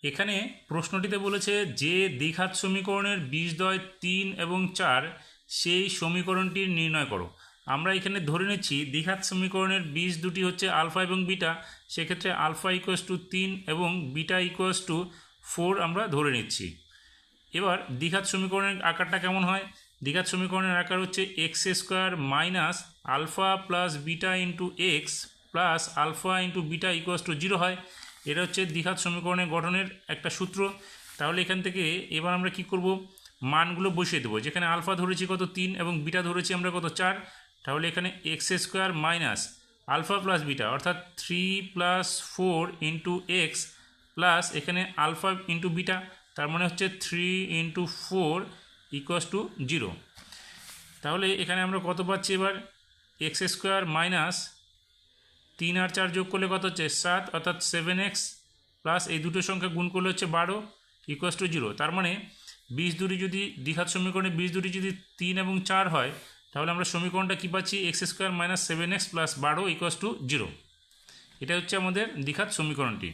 এখানে প্রশ্নটিতে বলেছে যে দ্বিঘাত সমীকরণের বীজদ্বয় 3 এবং 4 সেই সমীকরণটির নির্ণয় করো। আমরা এখানে ধরে নিচ্ছি দ্বিঘাত সমীকরণের বীজ দুটি হচ্ছে আলফা এবং বিটা, সেক্ষেত্রে আলফা ইকুয়ালস টু 3 এবং বিটা ইকুয়ালস টু 4 আমরা ধরে নিচ্ছি। এবার দ্বিঘাত সমীকরণের আকারটা কেমন হয়? দ্বিঘাত সমীকরণের আকার হচ্ছে x square minus alpha plus beta into x plus alpha into beta equals to 0 হয়। এটা হচ্ছে দ্বিঘাত সমীকরণের গঠনের একটা সূত্র। তাহলে এখান থেকে এবার আমরা কি করব, মানগুলো বসিয়ে দেবো। যেখানে আলফা ধরেছি কত 3 এবং বিটা ধরেছি আমরা কত 4, তাহলে এখানে x square minus alpha plus beta অর্থাৎ 3 প্লাস 4 ইন্টু এক্স প্লাস এখানে আলফা ইন্টু বিটা, তার মানে হচ্ছে 3 ইন্টু 4 ইকুয়ালস টু 0। তাহলে এখানে আমরা কত পাচ্ছি এবার, এক্স স্কোয়ার মাইনাস 3 আর 4 যোগ করলে কত হচ্ছে 7 অর্থাৎ 7x প্লাস এই দুটো সংখ্যা গুণ করলে হচ্ছে 12 ইকুয়ালস টু 0। তার মানে বীজ দুটি যদি দ্বিঘাত সমীকরণে বীজ দুটি যদি 3 এবং 4 হয়, তাহলে আমরা সমীকরণটা কী পাচ্ছি, x square minus 7x plus 12 equals to 0। এটা হচ্ছে আমাদের দ্বিঘাত সমীকরণটি।